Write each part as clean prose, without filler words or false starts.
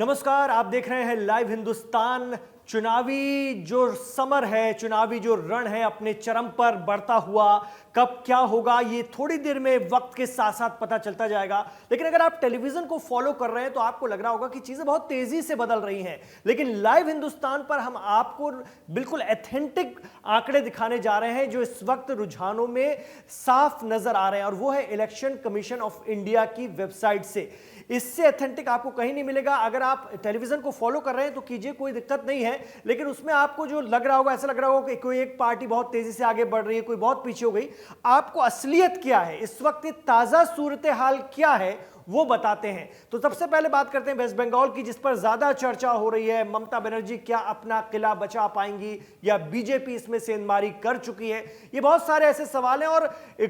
नमस्कार, आप देख रहे हैं लाइव हिंदुस्तान। चुनावी जो समर है, चुनावी जो रण है अपने चरम पर बढ़ता हुआ, कब क्या होगा ये थोड़ी देर में वक्त के साथ साथ पता चलता जाएगा। लेकिन अगर आप टेलीविजन को फॉलो कर रहे हैं तो आपको लग रहा होगा कि चीजें बहुत तेजी से बदल रही हैं। लेकिन लाइव हिंदुस्तान पर हम आपको बिल्कुल एथेंटिक आंकड़े दिखाने जा रहे हैं जो इस वक्त रुझानों में साफ नजर आ रहे हैं, और वो है इलेक्शन कमीशन ऑफ इंडिया की वेबसाइट से। इससे एथेंटिक आपको कहीं नहीं मिलेगा। अगर आप टेलीविजन को फॉलो कर रहे हैं तो कीजिए, कोई दिक्कत नहीं है। लेकिन उसमें आपको जो लग रहा होगा, ऐसा लग रहा होगा कि कोई एक पार्टी बहुत तेजी से आगे बढ़ रही है, कोई बहुत पीछे हो गई। आपको असलियत क्या है, इस वक्त ताजा सूरत हाल क्या है, वो बताते हैं। तो सबसे पहले बात करते हैं वेस्ट बंगाल की, जिस पर ज्यादा चर्चा हो रही है। ममता बनर्जी क्या अपना किला बचा पाएंगी या बीजेपी इसमें सेंधमारी कर चुकी है? ये बहुत सारे ऐसे सवाल हैं, और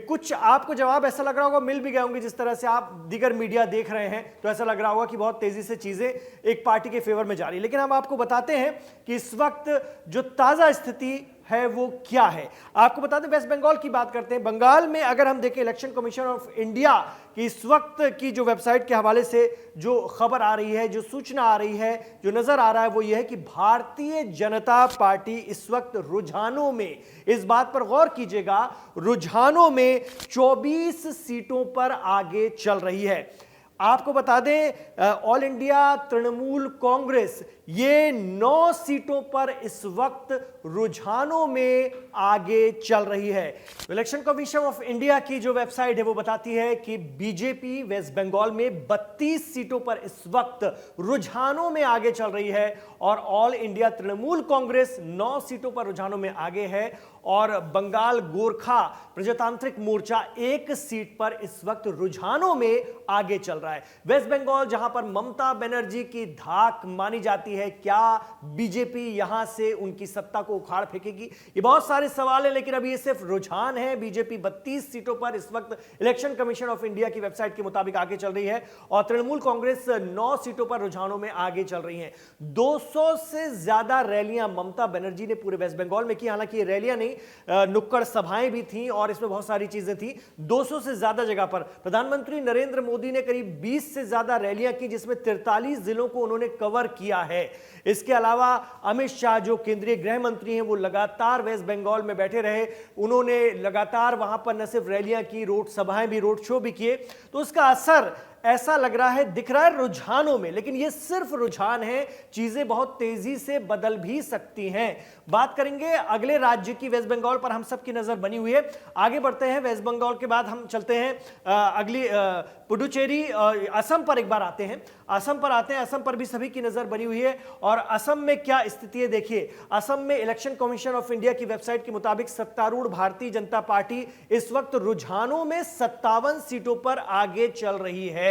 कुछ आपको जवाब ऐसा लग रहा होगा मिल भी गए होंगे। जिस तरह से आप दीगर मीडिया देख रहे हैं तो ऐसा लग रहा होगा कि बहुत तेजी से चीजें एक पार्टी के फेवर में जा रही है। लेकिन हम आपको बताते हैं कि इस वक्त जो ताजा स्थिति है वो क्या है। आपको बता दें, वेस्ट बंगाल की बात करते हैं। बंगाल में अगर हम देखें, इलेक्शन कमीशन ऑफ इंडिया की इस वक्त की जो वेबसाइट के हवाले से जो खबर आ रही है, जो सूचना आ रही है, जो नजर आ रहा है, वो ये है कि भारतीय जनता पार्टी इस वक्त रुझानों में, इस बात पर गौर कीजिएगा, रुझानों में 24 सीटों पर आगे चल रही है। आपको बता दें, ऑल इंडिया तृणमूल कांग्रेस ये 9 सीटों पर इस वक्त रुझानों में आगे चल रही है। इलेक्शन कमीशन ऑफ इंडिया की जो वेबसाइट है वो बताती है कि बीजेपी वेस्ट बंगाल में 32 सीटों पर इस वक्त रुझानों में आगे चल रही है, और ऑल इंडिया तृणमूल कांग्रेस 9 सीटों पर रुझानों में आगे है, और बंगाल गोरखा प्रजातांत्रिक मोर्चा 1 सीट पर इस वक्त रुझानों में आगे चल रहा है। वेस्ट बंगाल जहां पर ममता बनर्जी की धाक मानी जाती है, क्या बीजेपी यहां से उनकी सत्ता को उखाड़ फेंकेगी? ये बहुत सारे सवाल हैं, लेकिन अभी ये सिर्फ रुझान है। बीजेपी 32 सीटों पर इस वक्त इलेक्शन कमीशन ऑफ इंडिया की वेबसाइट के मुताबिक आगे चल रही है, और तृणमूल कांग्रेस 9 सीटों पर रुझानों में आगे चल रही है। 200 से ज्यादा रैलियां ममता बनर्जी ने पूरे वेस्ट बंगाल में की। हालांकि ये रैलियां नहीं, नुक्कड़ सभाएं भी थी और इसमें बहुत सारी चीजें थी। 200 से ज्यादा जगह पर प्रधानमंत्री नरेंद्र मोदी ने करीब 20 से ज्यादा रैलियां की, जिसमें 43 जिलों को उन्होंने कवर किया है। इसके अलावा अमित शाह जो केंद्रीय गृह मंत्री हैं, वो लगातार वेस्ट बंगाल में बैठे रहे। उन्होंने लगातार वहां पर न सिर्फ रैलियां की, रोड सभाएं भी, रोड शो भी किए। तो उसका असर ऐसा लग रहा है, दिख रहा है रुझानों में। लेकिन ये सिर्फ रुझान है, चीजें बहुत तेजी से बदल भी सकती हैं। बात करेंगे अगले राज्य की। वेस्ट बंगाल पर हम सब की नजर बनी हुई है। आगे बढ़ते हैं, वेस्ट बंगाल के बाद हम चलते हैं अगली पुडुचेरी, असम पर एक बार आते हैं। असम पर आते हैं, असम पर भी सभी की नजर बनी हुई है। और असम में क्या स्थिति है देखिए। असम में इलेक्शन कमीशन ऑफ इंडिया की वेबसाइट के मुताबिक सत्तारूढ़ भारतीय जनता पार्टी इस वक्त रुझानों में 57 सीटों पर आगे चल रही है।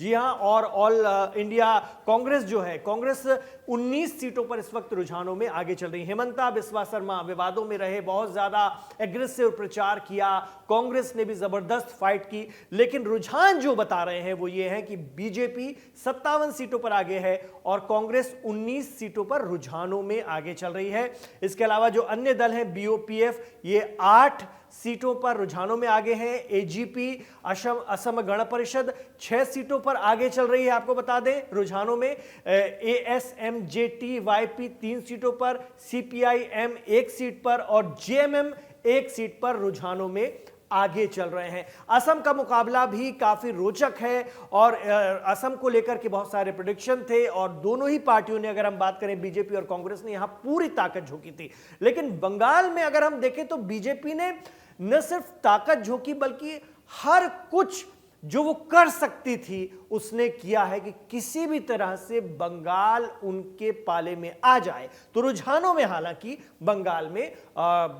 जी हां, और ऑल इंडिया कांग्रेस जो है, कांग्रेस 19 सीटों पर इस वक्त रुझानों में आगे चल रही है। हेमंता बिस्वा शर्मा विवादों में रहे, बहुत ज्यादा एग्रेसिव प्रचार किया, कांग्रेस ने भी जबरदस्त फाइट की। लेकिन रुझान जो बता रहे हैं वो ये है कि बीजेपी 57 सीटों पर आगे है और कांग्रेस 19 सीटों पर रुझानों में आगे चल रही है। इसके अलावा जो अन्य दल हैं, बीओपीएफ, ये 8 सीटों पर रुझानों में आगे हैं। एजीपी असम गण परिषद 6 सीटों पर आगे चल रही है, आपको बता दें, रुझानों में। एएसएमजेटीवाईपी 3 सीटों पर, सीपीआईएम 1 सीट पर और जेएमएम 1 सीट पर रुझानों में आगे चल रहे हैं। असम का मुकाबला भी काफी रोचक है, और असम को लेकर के बहुत सारे प्रेडिक्शन थे, और दोनों ही पार्टियों ने, अगर हम बात करें बीजेपी और कांग्रेस ने, यहां पूरी ताकत झोंकी थी। लेकिन बंगाल में अगर हम देखें तो बीजेपी ने न सिर्फ ताकत झोंकी, बल्कि हर कुछ जो वो कर सकती थी उसने किया है कि किसी भी तरह से बंगाल उनके पाले में आ जाए। तो रुझानों में हालांकि बंगाल में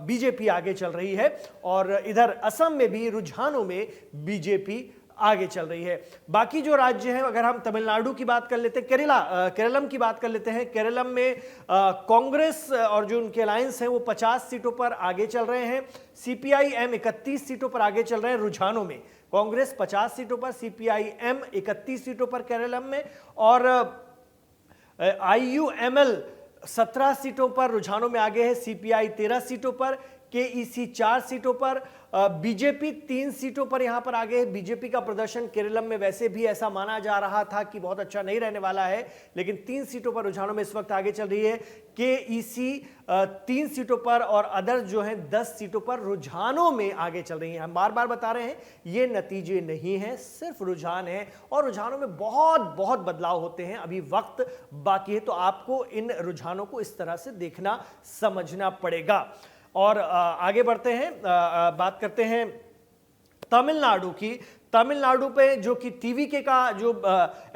बीजेपी आगे चल रही है, और इधर असम में भी रुझानों में बीजेपी आगे चल रही है। बाकी जो राज्य हैं, अगर हम तमिलनाडु की बात कर लेते हैं, केरलम की बात कर लेते हैं। केरलम में कांग्रेस और जो उनके अलायंस हैं वो 50 सीटों पर आगे चल रहे हैं। सीपीआईएम 31 सीटों पर आगे चल रहे हैं रुझानों में। कांग्रेस 50 सीटों पर, सीपीआईएम 31 सीटों पर केरलम में, और आईयूएमएल 17 सीटों पर रुझानों में आगे है। सीपीआई 13 सीटों पर, केईसी 4 सीटों पर, बीजेपी 3 सीटों पर यहां पर आगे है। बीजेपी का प्रदर्शन केरलम में वैसे भी ऐसा माना जा रहा था कि बहुत अच्छा नहीं रहने वाला है, लेकिन 3 सीटों पर रुझानों में इस वक्त आगे चल रही है। केईसी 3 सीटों पर और अदर्स जो हैं 10 सीटों पर रुझानों में आगे चल रही हैं। हम बार बार बता रहे हैं ये नतीजे नहीं हैं, सिर्फ रुझान है और रुझानों में बहुत बहुत बदलाव होते हैं। अभी वक्त बाकी है, तो आपको इन रुझानों को इस तरह से देखना समझना पड़ेगा। और आगे बढ़ते हैं, बात करते हैं तमिलनाडु की। तमिलनाडु पे जो कि टीवीके का जो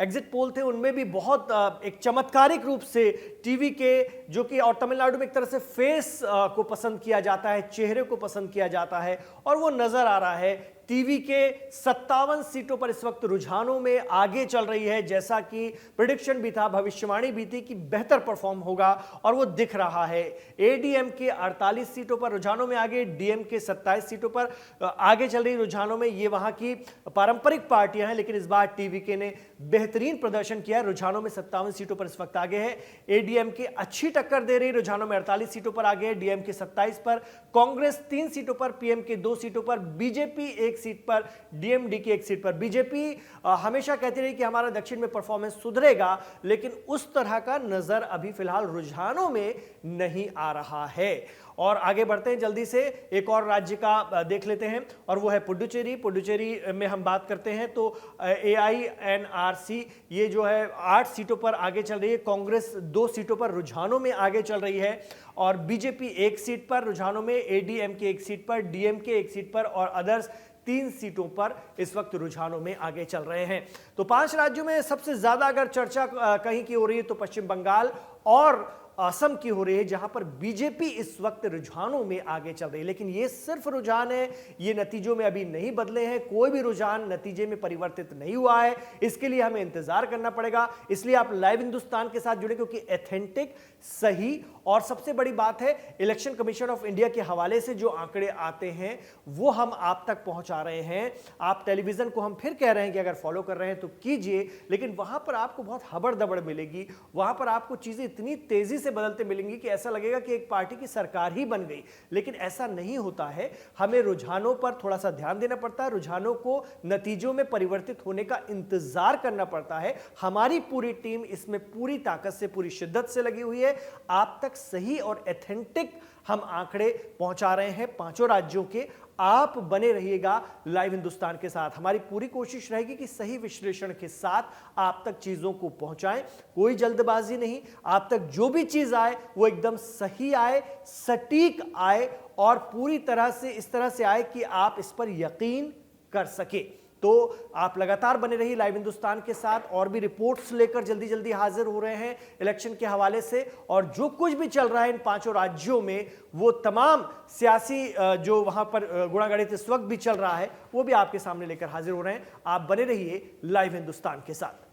एग्जिट पोल थे उनमें भी बहुत एक चमत्कारिक रूप से टीवीके जो कि, और तमिलनाडु में एक तरह से फेस को पसंद किया जाता है, चेहरे को पसंद किया जाता है और वो नजर आ रहा है। टीवीके 57 सीटों पर इस वक्त रुझानों में आगे चल रही है, जैसा कि प्रेडिक्शन भी था, भविष्यवाणी भी थी कि बेहतर परफॉर्म होगा और वो दिख रहा है। एडीएमके 48 सीटों पर रुझानों में आगे, डीएमके 27 सीटों पर आगे चल रही रुझानों में। ये वहां की पारंपरिक पार्टियां हैं, लेकिन इस बार टीवीके ने बेहतरीन प्रदर्शन किया। रुझानों में 57 सीटों पर इस वक्त आगे है। एडीएमके अच्छी टक्कर दे रही, रुझानों में 48 सीटों पर आगे है, डीएमके 27 पर, कांग्रेस 3 सीटों पर, पीएमके 2 सीटों पर, बीजेपी 1 सीट पर, डीएमडी की 1 सीट पर। बीजेपी हमेशा कहती रही कि हमारा दक्षिण में परफॉर्मेंस सुधरेगा, लेकिन उस तरह का नजर अभी फिलहाल रुझानों में नहीं आ रहा है। और आगे बढ़ते हैं जल्दी से, एक और राज्य का देख लेते हैं और वो है पुडुचेरी। पुडुचेरी में हम बात करते हैं तो AINRC ये जो है 8 सीटों पर आगे चल रही है, कांग्रेस 2 सीटों पर रुझानों में आगे चल रही है और बीजेपी 1 सीट पर रुझानों में, एडीएमके 1 सीट पर, डीएमके 1 सीट पर और अदर्स 3 सीटों पर इस वक्त रुझानों में आगे चल रहे हैं। तो 5 राज्यों में सबसे ज्यादा अगर चर्चा कहीं की हो रही है तो पश्चिम बंगाल और असम की हो रही है, जहां पर बीजेपी इस वक्त रुझानों में आगे चल रही है। लेकिन ये सिर्फ रुझान है, ये नतीजों में अभी नहीं बदले हैं, कोई भी रुझान नतीजे में परिवर्तित नहीं हुआ है। इसके लिए हमें इंतजार करना पड़ेगा। इसलिए आप लाइव हिंदुस्तान के साथ जुड़े, क्योंकि एथेंटिक, सही और सबसे बड़ी बात है इलेक्शन कमीशन ऑफ इंडिया के हवाले से जो आंकड़े आते हैं वो हम आप तक पहुंचा रहे हैं। आप टेलीविजन को हम फिर कह रहे हैं कि अगर फॉलो कर रहे हैं तो कीजिए, लेकिन वहां पर आपको बहुत हबड़ दबड़ मिलेगी, वहां पर आपको चीजें इतनी तेजी से बदलते मिलेंगी कि ऐसा लगेगा कि एक पार्टी की सरकार ही बन गई। लेकिन ऐसा नहीं होता है, हमें रुझानों पर थोड़ा सा ध्यान देना पड़ता है, रुझानों को नतीजों में परिवर्तित होने का इंतजार करना पड़ता है। हमारी पूरी टीम इसमें पूरी ताकत से, पूरी शिद्दत से लगी हुई है। आप तक सही और एथेंटिक हम आंकड़े पहुंचा रहे हैं 5 राज्यों के। आप बने रहिएगा लाइव हिंदुस्तान के साथ। हमारी पूरी कोशिश रहेगी कि सही विश्लेषण के साथ आप तक चीजों को पहुंचाएं, कोई जल्दबाजी नहीं। आप तक जो भी चीज आए वो एकदम सही आए, सटीक आए और पूरी तरह से इस तरह से आए कि आप इस पर यकीन कर सके। तो आप लगातार बने रहिए लाइव हिंदुस्तान के साथ, और भी रिपोर्ट्स लेकर जल्दी जल्दी हाजिर हो रहे हैं इलेक्शन के हवाले से। और जो कुछ भी चल रहा है इन 5 राज्यों में, वो तमाम सियासी जो वहां पर गुणागणित इस वक्त भी चल रहा है, वो भी आपके सामने लेकर हाजिर हो रहे हैं। आप बने रहिए लाइव हिंदुस्तान के साथ।